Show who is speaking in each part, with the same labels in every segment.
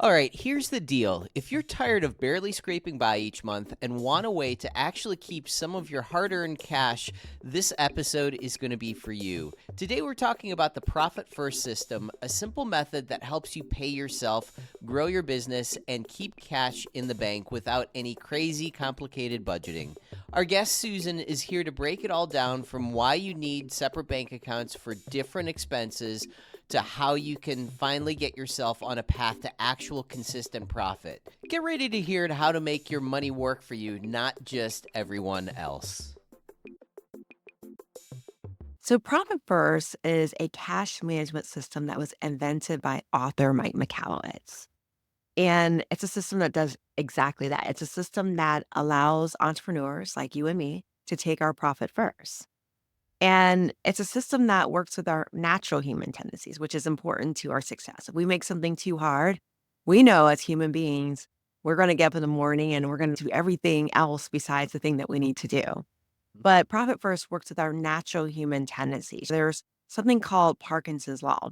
Speaker 1: All right, here's the deal. If you're tired of barely scraping by each month and want a way to actually keep some of your hard earned cash, this episode is going to be for you. Today, we're talking about the Profit First system, a simple method that helps you pay yourself, grow your business, and keep cash in the bank without any crazy, complicated budgeting. Our guest, Susan, is here to break it all down from why you need separate bank accounts for different expenses to how you can finally get yourself on a path to actual consistent profit. Get ready to hear how to make your money work for you, not just everyone else.
Speaker 2: So, Profit First is a cash management system that was invented by author Mike Michalowicz. And it's a system that does exactly that. It's a system that allows entrepreneurs like you and me to take our profit first. And it's a system that works with our natural human tendencies, which is important to our success. If we make something too hard, we know as human beings, we're going to get up in the morning and we're going to do everything else besides the thing that we need to do. But Profit First works with our natural human tendencies. There's something called Parkinson's Law.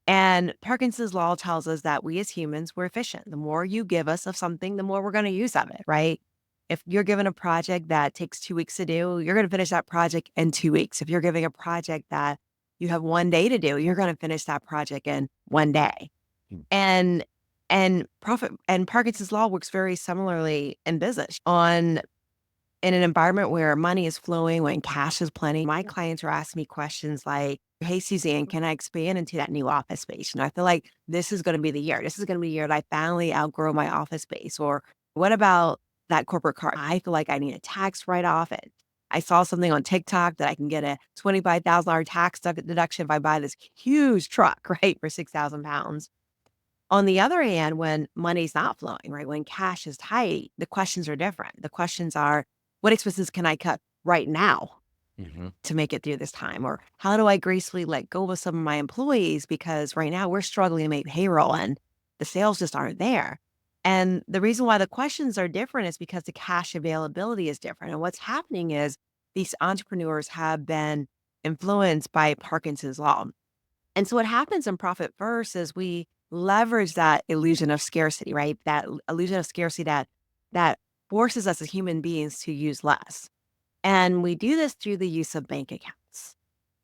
Speaker 2: And Parkinson's Law tells us that we as humans, we're efficient. The more you give us of something, the more we're going to use of it, right? If you're given a project that takes 2 weeks to do, you're going to finish that project in 2 weeks. If you're giving a project that you have one day to do, you're going to finish that project in one day.
Speaker 1: Mm.
Speaker 2: And Parkinson's Law works very similarly in business. In an environment where money is flowing, when cash is plenty, my clients are asking me questions like, hey, Suzanne, can I expand into that new office space? And I feel like this is going to be the year. This is going to be the year that I finally outgrow my office space. Or what about that corporate car? I feel like I need a tax write-off. And I saw something on TikTok that I can get a $25,000 tax deduction if I buy this huge truck, right, for 6,000 pounds. On the other hand, when money's not flowing, right, when cash is tight, the questions are different. The questions are, what expenses can I cut right now to make it through this time? Or how do I gracefully let go of some of my employees? Because right now we're struggling to make payroll and the sales just aren't there. And the reason why the questions are different is because the cash availability is different. And what's happening is these entrepreneurs have been influenced by Parkinson's Law. And so what happens in Profit First is we leverage that illusion of scarcity, right? That illusion of scarcity that forces us as human beings to use less. And we do this through the use of bank accounts.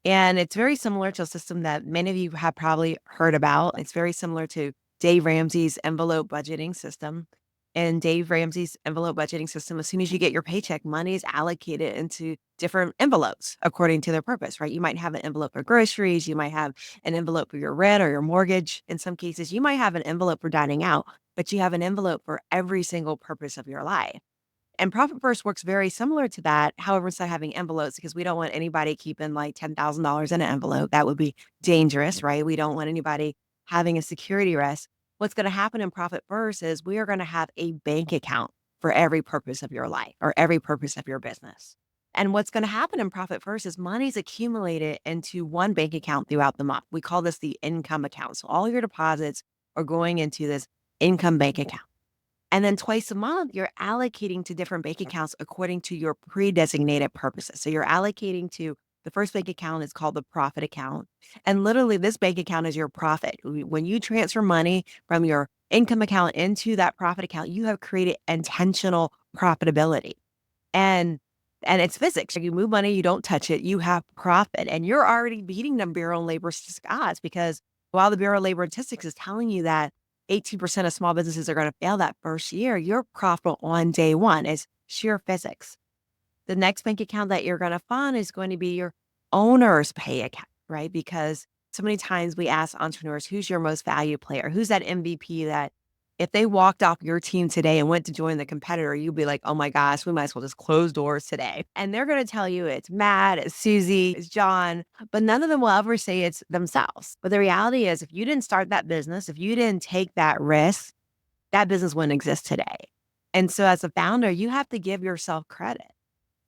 Speaker 2: And it's very similar to a system that many of you have probably heard about. It's very similar to Dave Ramsey's envelope budgeting system. And Dave Ramsey's envelope budgeting system, as soon as you get your paycheck, money is allocated into different envelopes according to their purpose, right? You might have an envelope for groceries. You might have an envelope for your rent or your mortgage. In some cases, you might have an envelope for dining out, but you have an envelope for every single purpose of your life. And Profit First works very similar to that. However, instead of having envelopes, because we don't want anybody keeping like $10,000 in an envelope, that would be dangerous, right? We don't want anybody having a security risk. What's going to happen in Profit First is we are going to have a bank account for every purpose of your life or every purpose of your business. And what's going to happen in Profit First is money's accumulated into one bank account throughout the month. We call this the income account. So all your deposits are going into this income bank account. And then twice a month, you're allocating to different bank accounts according to your pre-designated purposes. So you're allocating to the first bank account is called the profit account. And literally this bank account is your profit. When you transfer money from your income account into that profit account, you have created intentional profitability. And it's physics. You move money, you don't touch it, you have profit. And you're already beating the Bureau of Labor Statistics because while the Bureau of Labor Statistics is telling you that 18% of small businesses are going to fail that first year, you're profitable on day one. It's sheer physics. The next bank account that you're going to fund is going to be your owner's pay account, right? Because so many times we ask entrepreneurs, who's your most valued player? Who's that MVP that if they walked off your team today and went to join the competitor, you'd be like, oh my gosh, we might as well just close doors today. And they're going to tell you it's Matt, it's Susie, it's John, but none of them will ever say it's themselves. But the reality is, if you didn't start that business, if you didn't take that risk, that business wouldn't exist today. And so as a founder, you have to give yourself credit.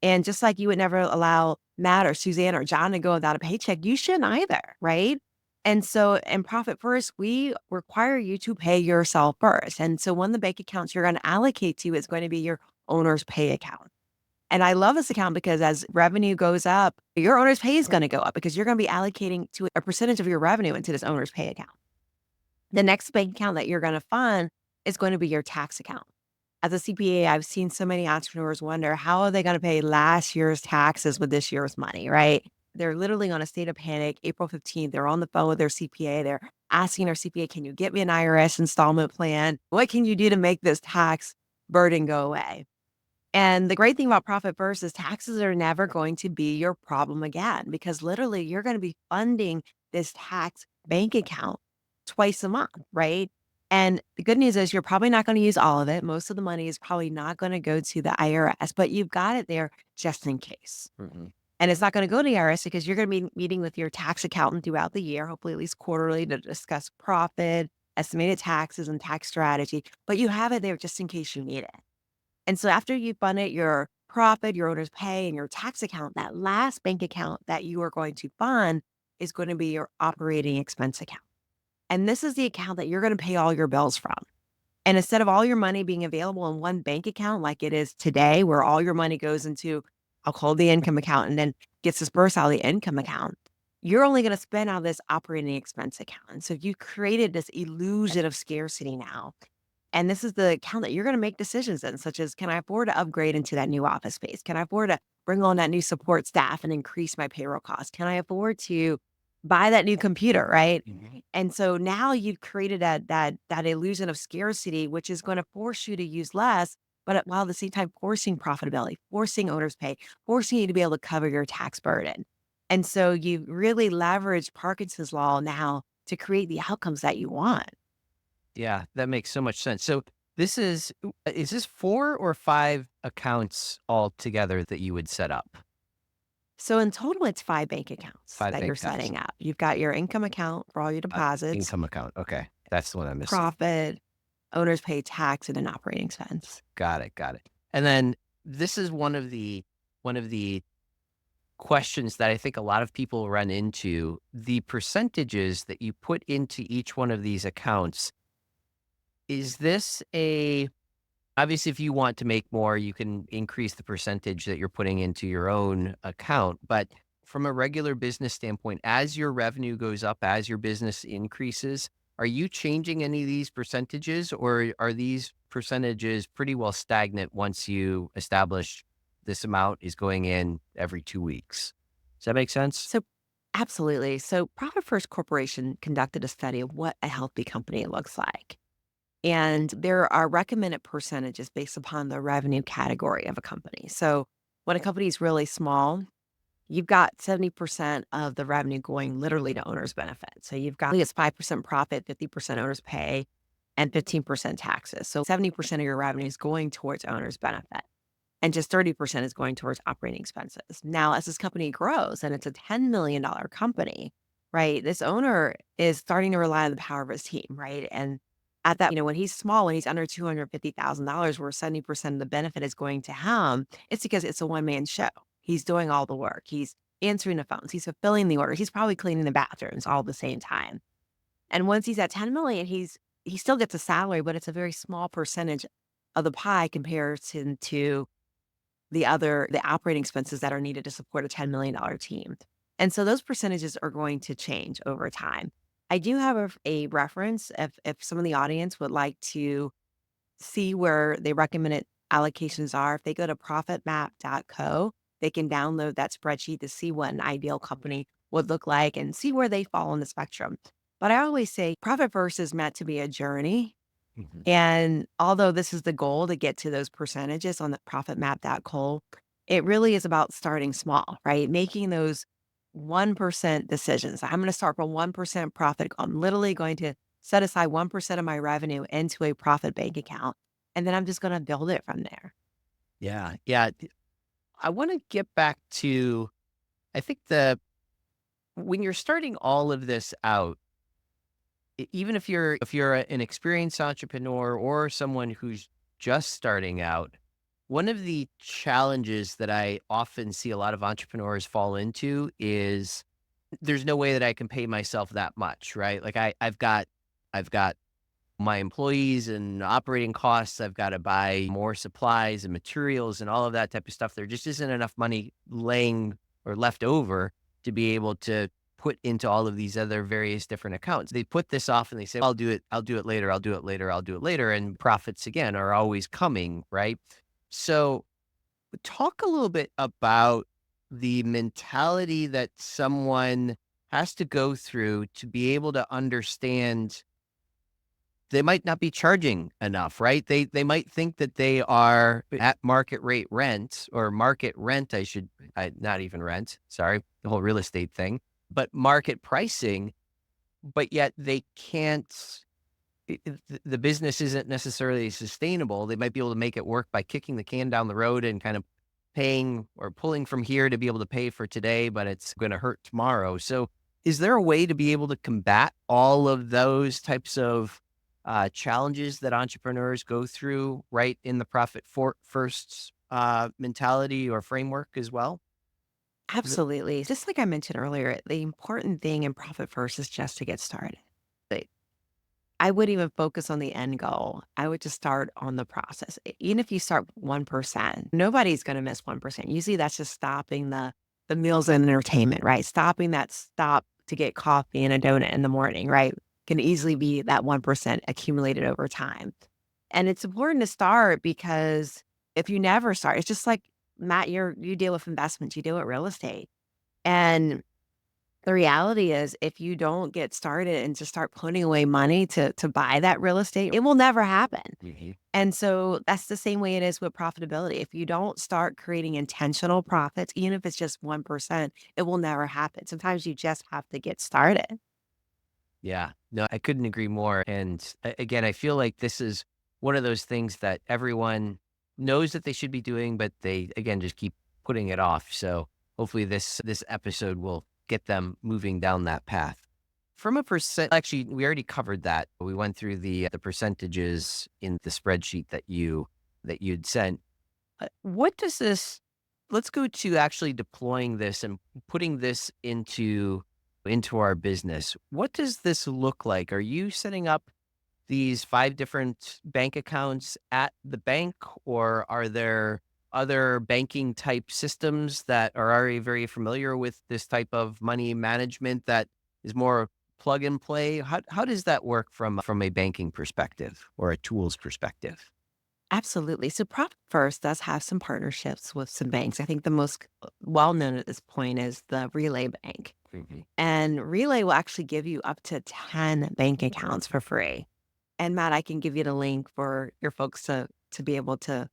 Speaker 2: And just like you would never allow Matt or Suzanne or John to go without a paycheck, you shouldn't either, right? And so in Profit First, we require you to pay yourself first. And so one of the bank accounts you're going to allocate to is going to be your owner's pay account. And I love this account because as revenue goes up, your owner's pay is going to go up because you're going to be allocating to a percentage of your revenue into this owner's pay account. The next bank account that you're going to fund is going to be your tax account. As a CPA, I've seen so many entrepreneurs wonder how are they going to pay last year's taxes with this year's money, right? They're literally on a state of panic. April 15th, they're on the phone with their CPA. They're asking their CPA, can you get me an IRS installment plan? What can you do to make this tax burden go away? And the great thing about Profit First is taxes are never going to be your problem again, because literally you're going to be funding this tax bank account twice a month, right? And the good news is you're probably not going to use all of it. Most of the money is probably not going to go to the IRS, but you've got it there just in case.
Speaker 1: Mhm.
Speaker 2: And it's not going to go to the IRS because you're going to be meeting with your tax accountant throughout the year, hopefully at least quarterly, to discuss profit, estimated taxes, and tax strategy. But you have it there just in case you need it. And so after you've funded your profit, your owner's pay, and your tax account, that last bank account that you are going to fund is going to be your operating expense account. And this is the account that you're going to pay all your bills from. And instead of all your money being available in one bank account like it is today, where all your money goes into, I'll call the income account and then gets dispersed out of the income account, you're only going to spend out of this operating expense account. And so you created this illusion of scarcity now. And this is the account that you're going to make decisions in, such as, can I afford to upgrade into that new office space? Can I afford to bring on that new support staff and increase my payroll costs? Can I afford to buy that new computer, right? And so now you've created that illusion of scarcity, which is going to force you to use less, but while at the same time forcing profitability, forcing owner's pay, forcing you to be able to cover your tax burden. And so you really leverage Parkinson's law now to create the outcomes that you want.
Speaker 1: Yeah, that makes so much sense. So this is this 4 or 5 accounts altogether that you would set up?
Speaker 2: So in total, it's 5 bank accounts
Speaker 1: 5
Speaker 2: that you're
Speaker 1: bank accounts.
Speaker 2: setting up. You've got your income account for all your deposits,
Speaker 1: Income account. Okay. That's the one I'm missing.
Speaker 2: profit, owner's pay, tax, and an operating expense.
Speaker 1: Got it. Got it. And then this is one of the questions that I think a lot of people run into. The percentages that you put into each one of these accounts, is this a obviously, if you want to make more, you can increase the percentage that you're putting into your own account. But from a regular business standpoint, as your revenue goes up, as your business increases, are you changing any of these percentages, or are these percentages pretty well stagnant once you establish this amount is going in every 2 weeks? Does that make sense?
Speaker 2: So absolutely. So Profit First Corporation conducted a study of what a healthy company looks like. And there are recommended percentages based upon the revenue category of a company. So when a company is really small, you've got 70% of the revenue going literally to owner's benefit. So you've got, I think it's 5% profit, 50% owner's pay, and 15% taxes. So 70% of your revenue is going towards owner's benefit, and just 30% is going towards operating expenses. Now, as this company grows and it's a $10 million company, right? This owner is starting to rely on the power of his team, right? And at that, when he's small, when he's under $250,000, where 70% of the benefit is going to him, it's because it's a one-man show. He's doing all the work. He's answering the phones. He's fulfilling the orders. He's probably cleaning the bathrooms all at the same time. And once he's at 10 million, he still gets a salary, but it's a very small percentage of the pie comparison to the operating expenses that are needed to support a $10 million team. And so those percentages are going to change over time. I do have a reference if some of the audience would like to see where the recommended allocations are. If they go to profitmap.co, they can download that spreadsheet to see what an ideal company would look like and see where they fall on the spectrum. But I always say Profit First is meant to be a journey.
Speaker 1: Mhm.
Speaker 2: And although this is the goal to get to those percentages on the profitmap.co, it really is about starting small, right? Making those 1% decisions. I'm going to start from 1% profit. I'm literally going to set aside 1% of my revenue into a profit bank account. And then I'm just going to build it from there.
Speaker 1: Yeah. Yeah. I want to get back to, I think the when you're starting all of this out, even if you're an experienced entrepreneur or someone who's just starting out, one of the challenges that I often see a lot of entrepreneurs fall into is there's no way that I can pay myself that much, right? Like I've got my employees and operating costs. I've got to buy more supplies and materials and all of that type of stuff. There just isn't enough money laying or left over to be able to put into all of these other various different accounts. They put this off and they say, I'll do it later, I'll do it later, I'll do it later. And profits again are always coming, right? So talk a little bit about the mentality that someone has to go through to be able to understand they might not be charging enough, right? They might think that they are at market rate rent or market rent, not even rent, sorry, the whole real estate thing, but market pricing, but yet they can't, the business isn't necessarily sustainable. They might be able to make it work by kicking the can down the road and kind of paying or pulling from here to be able to pay for today, but it's going to hurt tomorrow. So is there a way to be able to combat all of those types of challenges that entrepreneurs go through right in the profit first mentality or framework as well?
Speaker 2: Absolutely. Just like I mentioned earlier, the important thing in profit first is just to get started. Like, I wouldn't even focus on the end goal. I would just start on the process. Even if you start 1%, nobody's going to miss 1%. Usually that's just stopping the meals and entertainment, right? Stopping that stop to get coffee and a donut in the morning, right? Can easily be that 1% accumulated over time. And it's important to start because if you never start, it's just like Matt, you deal with investments, you deal with real estate. And the reality is if you don't get started and just start putting away money to buy that real estate, it will never happen.
Speaker 1: Mhm.
Speaker 2: And so that's the same way it is with profitability. If you don't start creating intentional profits, even if it's just 1%, it will never happen. Sometimes you just have to get started.
Speaker 1: Yeah, no, I couldn't agree more. And again, I feel like this is one of those things that everyone knows that they should be doing, but they again just keep putting it off. So hopefully this episode will get them moving down that path. From a percent, actually, we already covered that. We went through the percentages in the spreadsheet that you'd sent. What does this? Let's go to actually deploying this and putting this into our business. What does this look like? Are you setting up these 5 different bank accounts at the bank, or are there other banking type systems that are already very familiar with this type of money management that is more plug and play? How does that work from a banking perspective or a tools perspective?
Speaker 2: Absolutely. So Profit First does have some partnerships with some banks. I think the most well known at this point is the Relay Bank.
Speaker 1: Mhm.
Speaker 2: And Relay will actually give you up to 10 bank accounts for free. And Matt, I can give you the link for your folks to be able to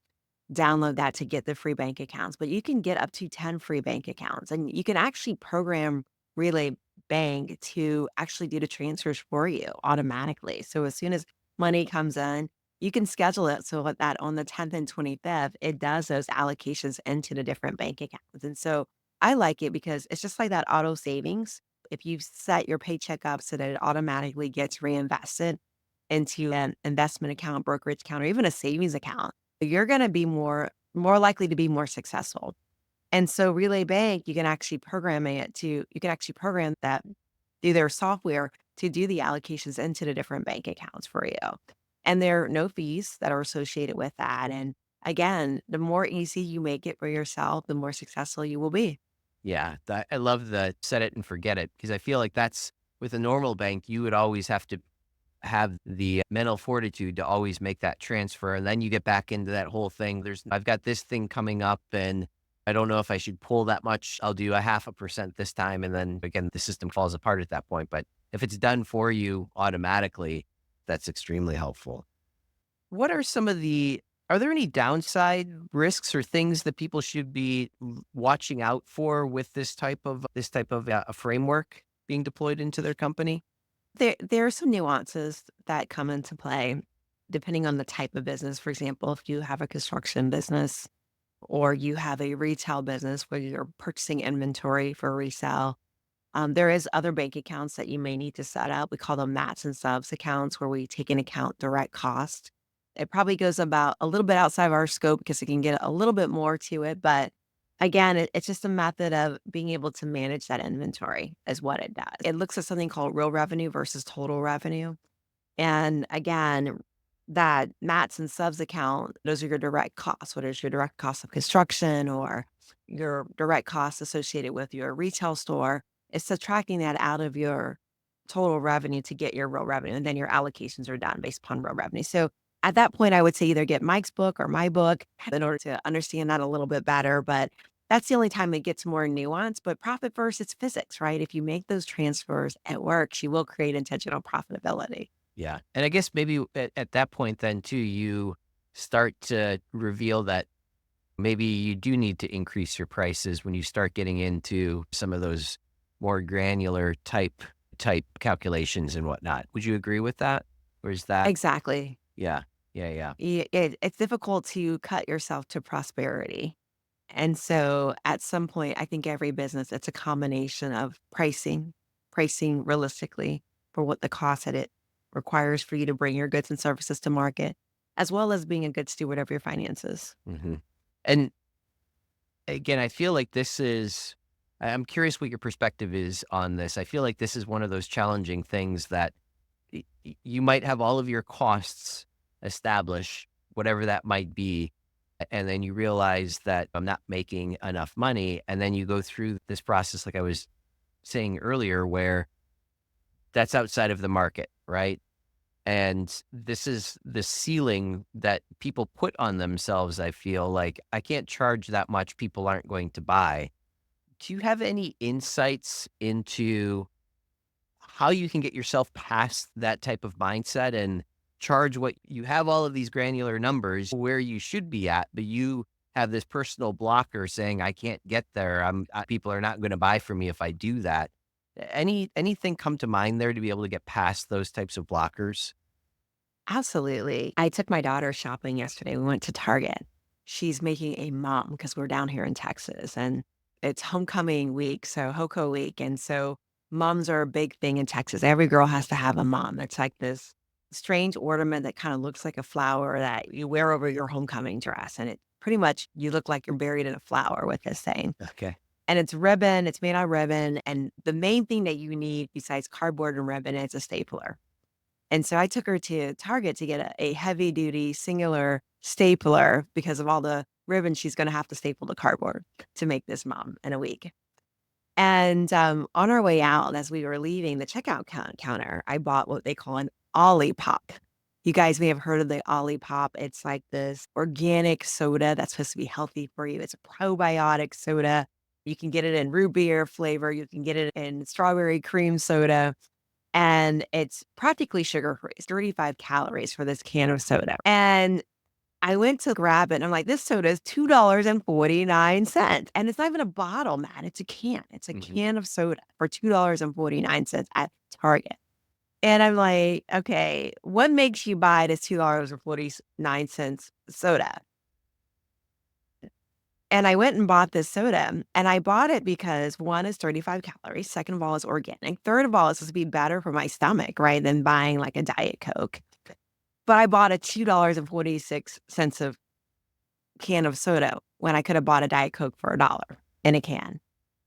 Speaker 2: download that to get the free bank accounts. But you can get up to 10 free bank accounts. And you can actually program Relay Bank to actually do the transfers for you automatically. So as soon as money comes in, you can schedule it so that on the 10th and 25th, it does those allocations into the different bank accounts. And so I like it because it's just like that auto savings. If you set your paycheck up so that it automatically gets reinvested into an investment account, brokerage account, or even a savings account, you're going to be more likely to be more successful. And so Relay Bank, you can actually program that through their software to do the allocations into the different bank accounts for you. And there are no fees that are associated with that. And again, the more easy you make it for yourself, the more successful you will be.
Speaker 1: Yeah, I love the set it and forget it because I feel like that's with a normal bank, you would always have to have the mental fortitude to always make that transfer. And then you get back into that whole thing. I've got this thing coming up and I don't know if I should pull that much. I'll do a 0.5% this time. And then again, the system falls apart at that point. But if it's done for you automatically, that's extremely helpful. What are are there any downside risks or things that people should be watching out for with this type of a framework being deployed into their company?
Speaker 2: There are some nuances that come into play depending on the type of business. For example, if you have a construction business or you have a retail business where you're purchasing inventory for resale, there is other bank accounts that you may need to set up. We call them mats and subs accounts where we take into account direct cost. It probably goes about a little bit outside of our scope because it can get a little bit more to it. But again, it's just a method of being able to manage that inventory is what it does. It looks at something called real revenue versus total revenue. And again, that mats and subs account, those are your direct costs. What is your direct cost of construction or your direct costs associated with your retail store? It's subtracting that out of your total revenue to get your real revenue. And then your allocations are done based upon real revenue. So at that point, I would say either get Mike's book or my book in order to understand that a little bit better. But that's the only time it gets more nuanced. But profit first, it's physics, right? If you make those transfers, it works. You will create intentional profitability.
Speaker 1: Yeah. And I guess maybe at that point then too, you start to reveal that maybe you do need to increase your prices when you start getting into some of those more granular type calculations and whatnot. Would you agree with that? Or is that
Speaker 2: Exactly.
Speaker 1: yeah. Yeah, yeah.
Speaker 2: It's difficult to cut yourself to prosperity. And so at some point, I think every business, it's a combination of pricing realistically for what the cost that it requires for you to bring your goods and services to market, as well as being a good steward of your finances.
Speaker 1: Hmm. And again, I feel like I'm curious what your perspective is on this. I feel like this is one of those challenging things that you might have all of your costs established, whatever that might be, and then you realize that I'm not making enough money. And then you go through this process, like I was saying earlier, where that's outside of the market, right? And this is the ceiling that people put on themselves. I feel like I can't charge that much. People aren't going to buy. Do you have any insights into how you can get yourself past that type of mindset and charge what you have all of these granular numbers where you should be at, but you have this personal blocker saying, I can't get there. People are not going to buy from me if I do that. Anything come to mind there to be able to get past those types of blockers?
Speaker 2: Absolutely. I took my daughter shopping yesterday. We went to Target. She's making a mom because we're down here in Texas and it's homecoming week, so HOCO week. And so moms are a big thing in Texas. Every girl has to have a mom. It's like this strange ornament that kind of looks like a flower that you wear over your homecoming dress. And it pretty much, you look like you're buried in a flower with this thing.
Speaker 1: Okay.
Speaker 2: And it's ribbon, it's made out of ribbon. And the main thing that you need besides cardboard and ribbon is a stapler. And so I took her to Target to get a heavy duty singular stapler because of all the ribbon she's going to have to staple to cardboard to make this mom in a week. And on our way out, as we were leaving the checkout counter, I bought what they call an Ollie Pop. You guys may have heard of the Ollie Pop. It's like this organic soda that's supposed to be healthy for you. It's a probiotic soda. You can get it in root beer flavor. You can get it in strawberry cream soda. And it's practically sugar-free. It's 35 calories for this can of soda. And I went to grab it, and I'm like, "This soda is $2.49." And it's not even a bottle, man, it's a can. It's a
Speaker 1: Hmm.
Speaker 2: can of soda for $2.49 at Target. And I'm like, "Okay, what makes you buy this $2.49 soda?" And I went and bought this soda, and I bought it because 1 is 35 calories, second of all, is organic, third of all, it's supposed to be better for my stomach, right, than buying, like, a Diet Coke. But I bought a $2.46 of can of soda when I could have bought a Diet Coke for $1 in a can.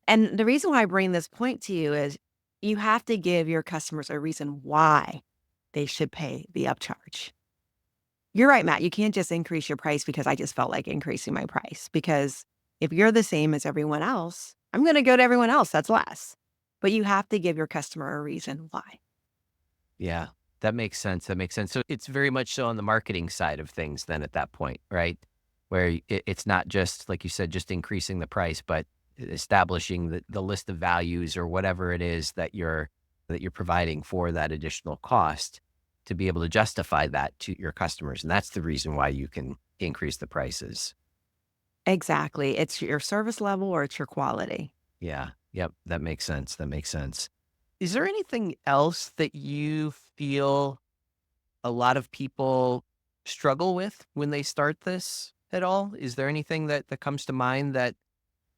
Speaker 2: And the reason why I bring this point to you is you have to give your customers a reason why they should pay the upcharge. You're right, Matt. You can't just increase your price because I just felt like increasing my price. Because if you're the same as everyone else, I'm going to go to everyone else that's less. But you have to give your customer a reason why.
Speaker 1: Yeah, that makes sense. That makes sense. So it's very much so on the marketing side of things then at that point, right? Where it's not just, like you said, just increasing the price, but establishing the list of values or whatever it is that you're providing for that additional cost to be able to justify that to your customers. And that's the reason why you can increase the prices.
Speaker 2: Exactly. It's your service level or it's your quality.
Speaker 1: Yeah. Yep. That makes sense. That makes sense. Is there anything else that you feel a lot of people struggle with when they start this at all? Is there anything that comes to mind that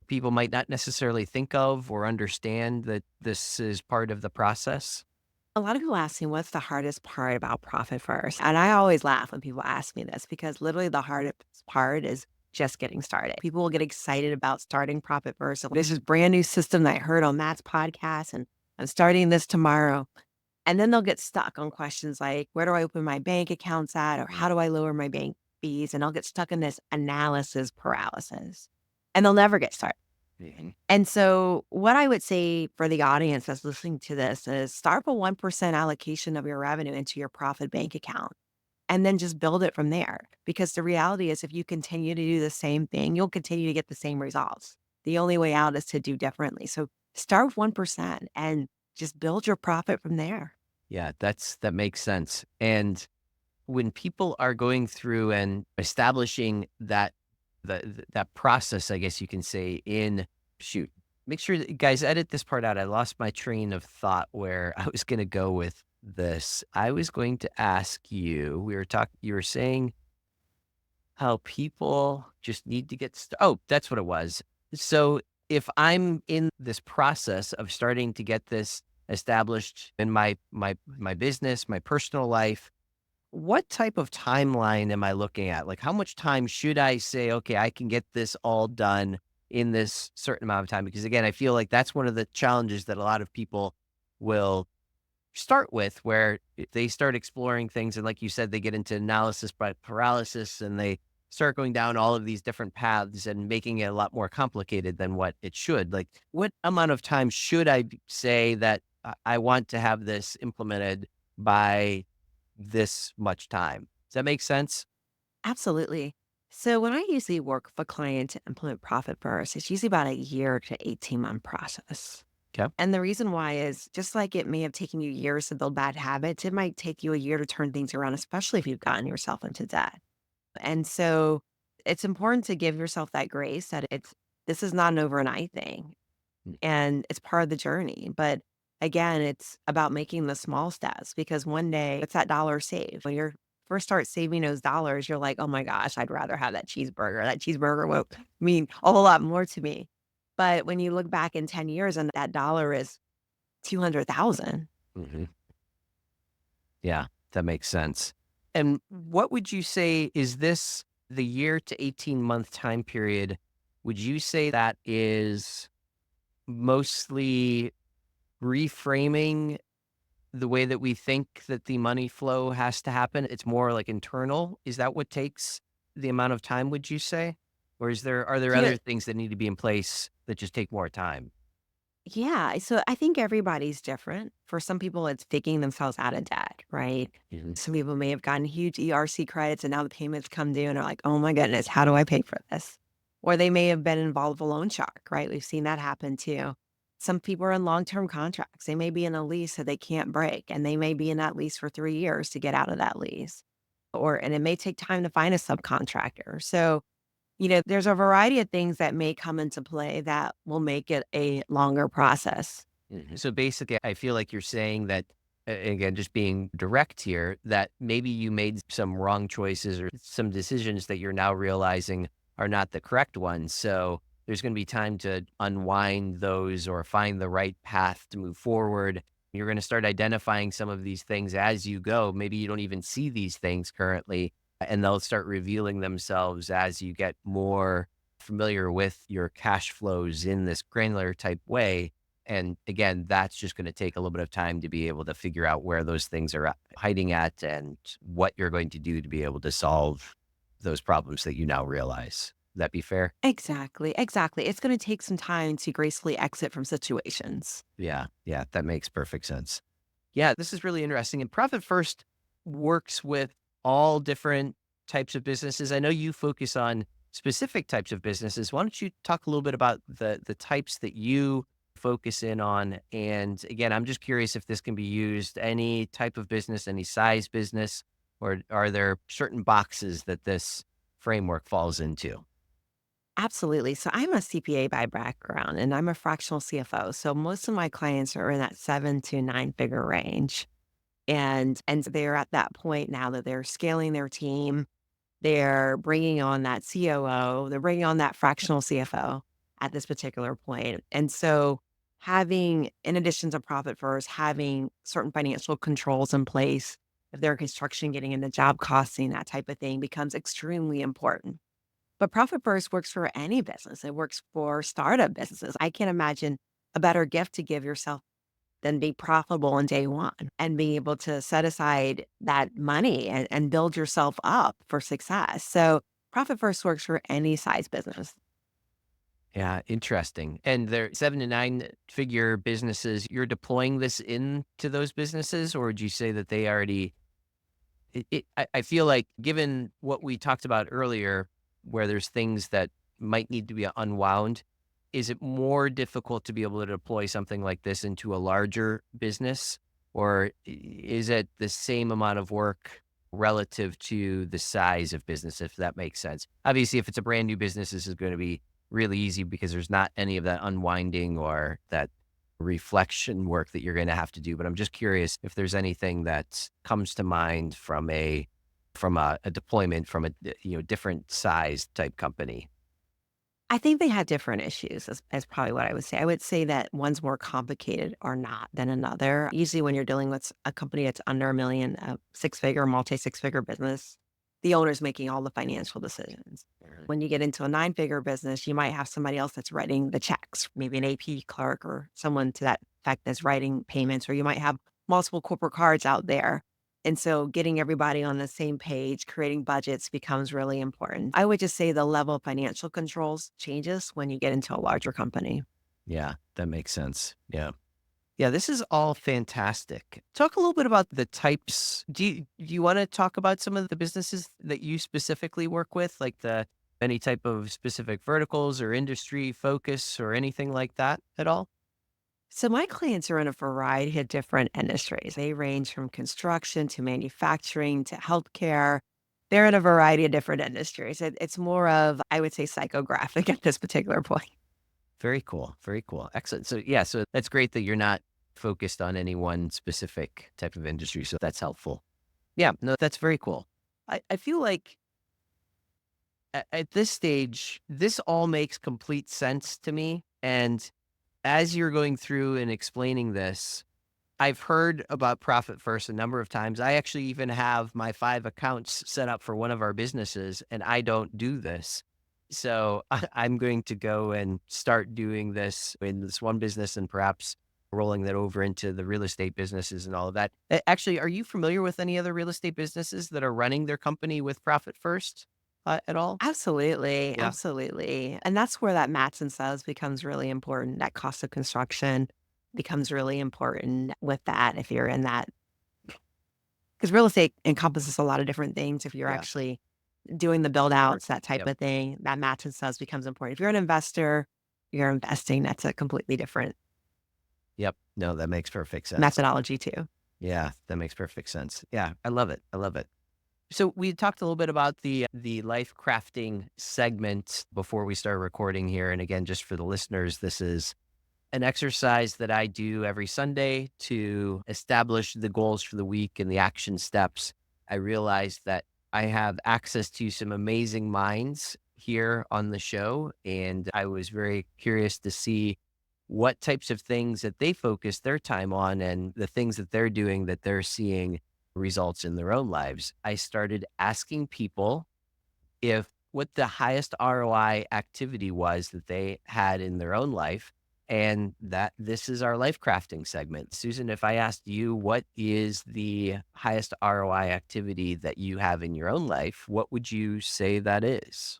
Speaker 1: people might not necessarily think of or understand that this is part of the process?
Speaker 2: A lot of people ask me what's the hardest part about Profit First. And I always laugh when people ask me this because literally the hardest part is just getting started. People will get excited about starting Profit First. So this is brand new system that I heard on Matt's podcast and I'm starting this tomorrow. And then they'll get stuck on questions like, where do I open my bank accounts at? Or how do I lower my bank fees? And they'll get stuck in this analysis paralysis and they'll never get started.
Speaker 1: Mhm.
Speaker 2: And so, what I would say for the audience that's listening to this is start with 1% allocation of your revenue into your profit bank account and then just build it from there. Because the reality is, if you continue to do the same thing, you'll continue to get the same results. The only way out is to do differently. So, start with 1% and just build your profit from there.
Speaker 1: Yeah, that makes sense. And when people are going through and establishing that process, I guess you can say, in shoot, make sure that guys edit this part out. I lost my train of thought where I was going to go with this. I was going to ask you. You were saying how people just need to get. Oh, that's what it was. So if I'm in this process of starting to get this established in my business, my personal life, what type of timeline am I looking at? Like, how much time should I say, okay, I can get this all done in this certain amount of time? Because again, I feel like that's one of the challenges that a lot of people will start with, where they start exploring things. And like you said, they get into analysis by paralysis and they start going down all of these different paths and making it a lot more complicated than what it should. Like, what amount of time should I say that I want to have this implemented by this much time? Does that make sense?
Speaker 2: Absolutely. So, when I usually work with a client to implement profit first, it's usually about a year to 18-month process.
Speaker 1: Okay.
Speaker 2: And the reason why is just like it may have taken you years to build bad habits, it might take you a year to turn things around, especially if you've gotten yourself into debt. And so it's important to give yourself that grace that this is not an overnight thing
Speaker 1: Mm.
Speaker 2: and it's part of the journey. But again, it's about making the small steps because one day it's that dollar saved. When you're first start saving those dollars, you're like, oh my gosh, I'd rather have that cheeseburger. That cheeseburger will mean a whole lot more to me. But when you look back in 10 years and that dollar is 200,000.
Speaker 1: Hmm. Yeah, that makes sense. And what would you say is this the year to 18-month time period? Would you say that is mostly reframing the way that we think that the money flow has to happen? It's more like internal. Is that what takes the amount of time, would you say? Or are there
Speaker 2: You know,
Speaker 1: other things that need to be in place that just take more time?
Speaker 2: yeah. So I think everybody's different. For some people, it's digging themselves out of debt, right?
Speaker 1: Mhm.
Speaker 2: Some people may have gotten huge ERC credits and now the payments come due and are like, oh my goodness, how do I pay for this? Or they may have been involved with a loan shark, right? We've seen that happen too. Some people are in long term contracts. They may be in a lease that they can't break, and they may be in that lease for 3 years to get out of that lease. And it may take time to find a subcontractor. So, there's a variety of things that may come into play that will make it a longer process.
Speaker 1: Mhm. So basically, I feel like you're saying that, again, just being direct here, that maybe you made some wrong choices or some decisions that you're now realizing are not the correct ones. So there's going to be time to unwind those or find the right path to move forward. You're going to start identifying some of these things as you go. Maybe you don't even see these things currently, and they'll start revealing themselves as you get more familiar with your cash flows in this granular type way. And again, that's just going to take a little bit of time to be able to figure out where those things are hiding at and what you're going to do to be able to solve those problems that you now realize. Would that be fair?
Speaker 2: Exactly, exactly. It's gonna take some time to gracefully exit from situations.
Speaker 1: Yeah. Yeah. That makes perfect sense. Yeah. This is really interesting. And Profit First works with all different types of businesses. I know you focus on specific types of businesses. Why don't you talk a little bit about the types that you focus in on? And again, I'm just curious if this can be used any type of business, any size business, or are there certain boxes that this framework falls into?
Speaker 2: Absolutely. So I'm a CPA by background and I'm a fractional CFO. So most of my clients are in that 7 to 9 figure range. And they're at that point now that they're scaling their team. They're bringing on that COO, they're bringing on that fractional CFO at this particular point. And so having, in addition to profit first, having certain financial controls in place, if they're in construction, getting into job costing, that type of thing becomes extremely important. But profit first works for any business. It works for startup businesses. I can't imagine a better gift to give yourself than be profitable on day one and be able to set aside that money and build yourself up for success. So profit first works for any size business.
Speaker 1: Yeah, interesting. And they're 7 to 9 figure businesses. You're deploying this into those businesses, or would you say that they already I feel like given what we talked about earlier, where there's things that might need to be unwound, is it more difficult to be able to deploy something like this into a larger business? Or is it the same amount of work relative to the size of business, if that makes sense? Obviously, if it's a brand new business, this is going to be really easy because there's not any of that unwinding or that reflection work that you're going to have to do. But I'm just curious if there's anything that comes to mind from a deployment from a different size type company.
Speaker 2: I think they had different issues as probably what I would say. I would say that one's more complicated or not than another. Usually when you're dealing with a company that's under a million, a six-figure, multi-six-figure business, the owner's making all the financial decisions. When you get into a nine-figure business, you might have somebody else that's writing the checks, maybe an AP clerk or someone to that effect that's writing payments, or you might have multiple corporate cards out there. And so getting everybody on the same page, creating budgets becomes really important. I would just say the level of financial controls changes when you get into a larger company.
Speaker 1: Yeah, that makes sense. Yeah. Yeah, this is all fantastic. Talk a little bit about the types. Do you want to talk about some of the businesses that you specifically work with, like the any type of specific verticals or industry focus or anything like that at all?
Speaker 2: So my clients are in a variety of different industries. They range from construction to manufacturing to healthcare. They're in a variety of different industries. It's more of, I would say, psychographic at this particular point.
Speaker 1: Very cool. Very cool. Excellent. So yeah, so that's great that you're not focused on any one specific type of industry. So that's helpful. Yeah, no, that's very cool. I feel like at this stage, this all makes complete sense to me. And as you're going through and explaining this, I've heard about Profit First a number of times. I actually even have my 5 accounts set up for one of our businesses, and I don't do this. So I'm going to go and start doing this in this one business and perhaps rolling that over into the real estate businesses and all of that. Actually, are you familiar with any other real estate businesses that are running their company with Profit First at all?
Speaker 2: Absolutely,
Speaker 1: Yeah.
Speaker 2: absolutely. And that's where that mats and subs becomes really important. That cost of construction becomes really important with that if you're in that, because real estate encompasses a lot of different things. If you're
Speaker 1: Yeah.
Speaker 2: actually doing the build
Speaker 1: Sure.
Speaker 2: outs, that type
Speaker 1: Yep.
Speaker 2: of thing, that mats and subs becomes important. If you're an investor, you're investing, that's a completely different
Speaker 1: Yep. No, that makes perfect sense.
Speaker 2: methodology too.
Speaker 1: Yeah, that makes perfect sense. Yeah, I love it. I love it. So we talked a little bit about the life crafting segment before we start recording here. And again, just for the listeners, this is an exercise that I do every Sunday to establish the goals for the week and the action steps. I realized that I have access to some amazing minds here on the show, and I was very curious to see what types of things that they focus their time on and the things that they're doing that they're seeing results in their own lives. I started asking people if what the highest ROI activity was that they had in their own life. And that this is our life crafting segment. Susan, if I asked you what is the highest ROI activity that you have in your own life, what would you say that is?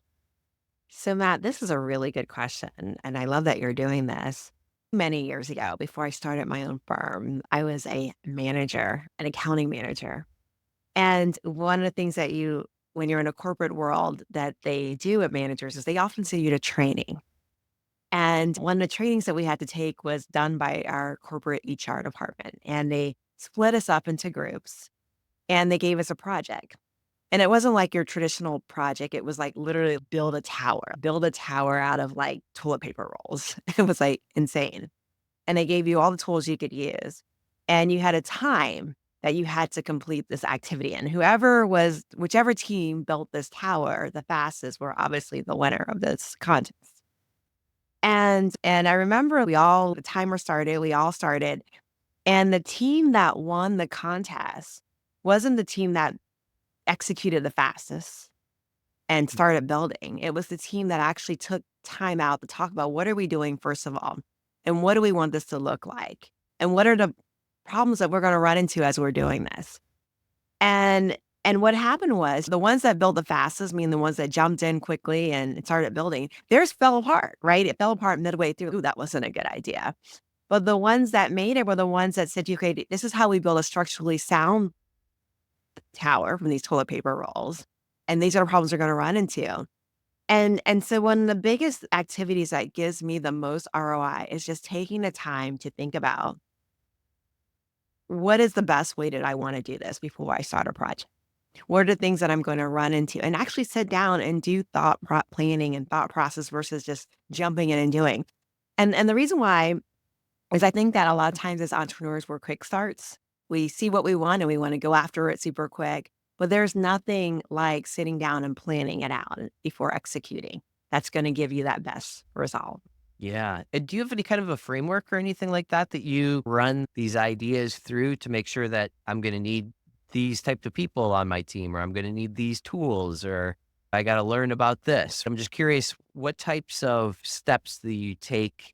Speaker 2: So, Matt, this is a really good question. And I love that you're doing this. Many years ago, before I started my own firm, I was a manager, an accounting manager. And one of the things that when you're in a corporate world that they do at managers is they often send you to training. And one of the trainings that we had to take was done by our corporate HR department. And they split us up into groups and they gave us a project. And it wasn't like your traditional project. It was like literally build a tower out of like toilet paper rolls. It was like insane. And they gave you all the tools you could use. And you had a time that you had to complete this activity. And whichever team built this tower the fastest were obviously the winner of this contest. And I remember the timer started, we all started. And the team that won the contest wasn't the team that executed the fastest and started building. It was the team that actually took time out to talk about what are we doing, first of all, and what do we want this to look like? And what are the problems that we're going to run into as we're doing this? And And what happened was the ones that built the fastest, meaning the ones that jumped in quickly and started building, theirs fell apart, right? It fell apart midway through. Ooh, that wasn't a good idea. But the ones that made it were the ones that said, okay, this is how we build a structurally sound tower from these toilet paper rolls. And these are the problems we're going to run into. And so one of the biggest activities that gives me the most ROI is just taking the time to think about what is the best way that I want to do this before I start a project. What are the things that I'm going to run into? And actually sit down and do planning and thought process versus just jumping in and doing. And the reason why is I think that a lot of times as entrepreneurs, we're quick starts. We see what we want and we want to go after it super quick. But there's nothing like sitting down and planning it out before executing. That's going to give you that best result.
Speaker 1: Yeah. And do you have any kind of a framework or anything like that that you run these ideas through to make sure that I'm going to need these types of people on my team, or I'm going to need these tools, or I got to learn about this? I'm just curious, what types of steps do you take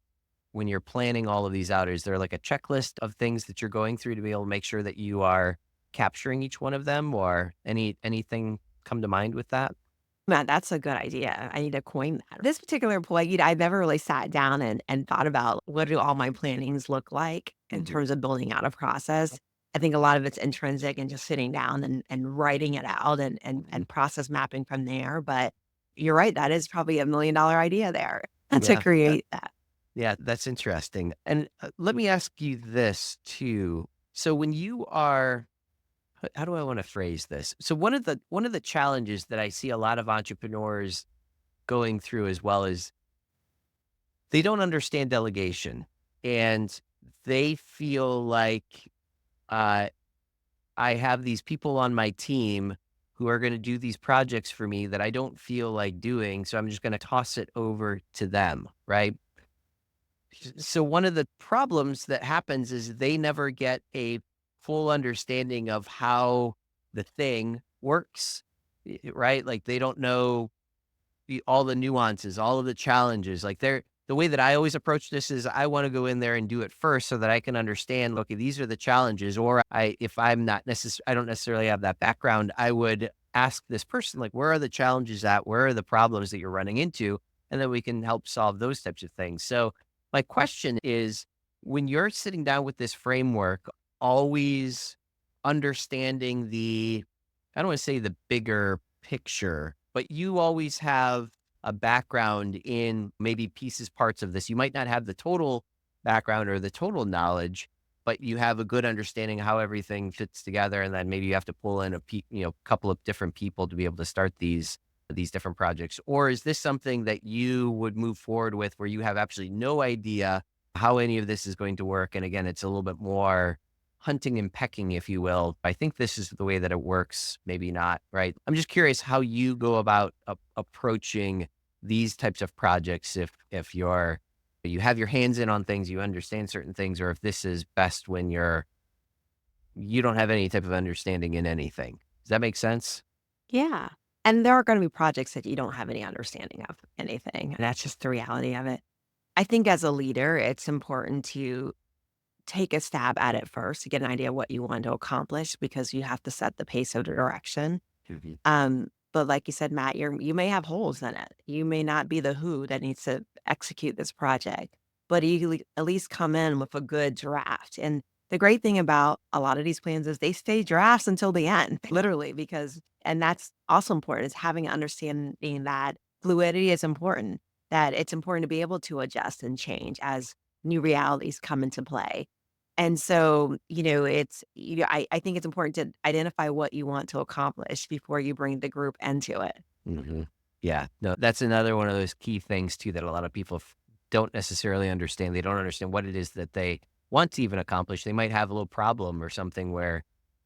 Speaker 1: when you're planning all of these out? Is there like a checklist of things that you're going through to be able to make sure that you are capturing each one of them, or anything come to mind with that?
Speaker 2: Man, that's a good idea. I need to coin that. This particular point, I've never really sat down and thought about what do all my plannings look like in
Speaker 1: Mhm.
Speaker 2: terms of building out a process. I think a lot of it's intrinsic and just sitting down and writing it out and process mapping from there. But you're right, that is probably $1 million idea there to
Speaker 1: Yeah.
Speaker 2: create that.
Speaker 1: Yeah, that's interesting. And let me ask you this too. So when you are, how do I want to phrase this? So one of the challenges that I see a lot of entrepreneurs going through as well is they don't understand delegation, and they feel like uh, I have these people on my team who are going to do these projects for me that I don't feel like doing, so I'm just going to toss it over to them, right? So one of the problems that happens is they never get a full understanding of how the thing works, right? Like they don't know all the nuances, all of the challenges. Like the way that I always approach this is I want to go in there and do it first so that I can understand, okay, these are the challenges. Or if I'm not I don't necessarily have that background, I would ask this person, like, where are the challenges at? Where are the problems that you're running into? And then we can help solve those types of things. So my question is, when you're sitting down with this framework, always understanding I don't want to say the bigger picture, but you always have a background in maybe pieces, parts of this. You might not have the total background or the total knowledge, but you have a good understanding of how everything fits together. And then maybe you have to pull in couple of different people to be able to start these different projects. Or is this something that you would move forward with where you have absolutely no idea how any of this is going to work? And again, it's a little bit more hunting and pecking, if you will. I think this is the way that it works. Maybe not, right? I'm just curious how you go about approaching these types of projects. If you have your hands in on things, you understand certain things, or if this is best when you don't have any type of understanding in anything. Does that make sense?
Speaker 2: Yeah. And there are going to be projects that you don't have any understanding of anything. And that's just the reality of it. I think as a leader, it's important to take a stab at it first to get an idea of what you want to accomplish because you have to set the pace of the direction.
Speaker 1: Mhm.
Speaker 2: But like you said, Matt, you may have holes in it. You may not be the who that needs to execute this project, but you at least come in with a good draft. And the great thing about a lot of these plans is they stay drafts until the end, literally, and that's also important is having an understanding that fluidity is important, that it's important to be able to adjust and change as new realities come into play. And so, I think it's important to identify what you want to accomplish before you bring the group into it.
Speaker 1: Yeah, no, that's another one of those key things too that a lot of people don't necessarily understand. They don't understand what it is that they want to even accomplish. They might have a little problem or something where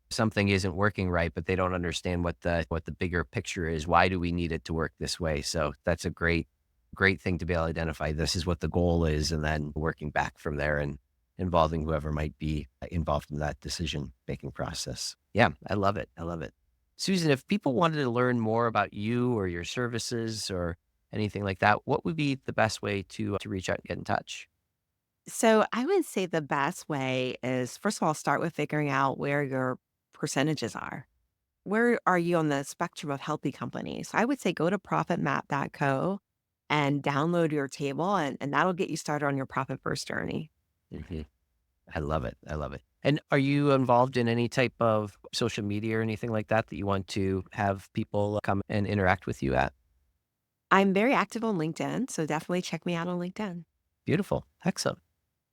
Speaker 1: something isn't working right, but they don't understand what the bigger picture is. Why do we need it to work this way? So that's a great thing to be able to identify. This is what the goal is, and then working back from there and involving whoever might be involved in that decision making process. Yeah, I love it. I love it. Susan, if people wanted to learn more about you or your services or anything like that, what would be the best way to reach out and get in touch?
Speaker 2: So I would say the best way is, first of all, start with figuring out where your percentages are. where are you on the spectrum of healthy companies? I would say go to profitmap.co and download your table, and that'll get you started on your profit first journey.
Speaker 3: Mhm. I love it. I love it. And are you involved in any type of social media or anything like that that you want to have people come and interact with you at?
Speaker 2: I'm very active on LinkedIn, so definitely check me out on LinkedIn.
Speaker 3: Beautiful. Excellent.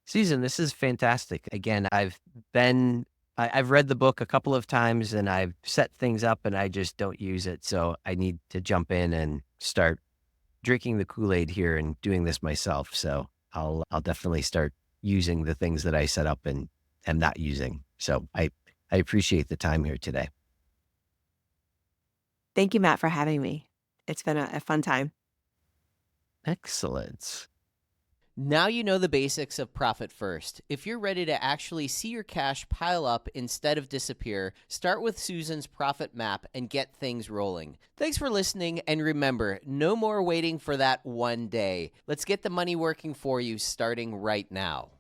Speaker 3: Susan, this is fantastic. Again, I've read the book a couple of times and I've set things up and I just don't use it. So I need to jump in and start drinking the Kool-Aid here and doing this myself. So I'll definitely start using the things that I set up and am not using. So I appreciate the time here today.
Speaker 2: Thank you, Matt, for having me. It's been a fun time.
Speaker 3: Excellent.
Speaker 1: Now you know the basics of Profit First. If you're ready to actually see your cash pile up instead of disappear, start with Susan's Profit Map and get things rolling. Thanks for listening, and remember, no more waiting for that one day. Let's get the money working for you starting right now.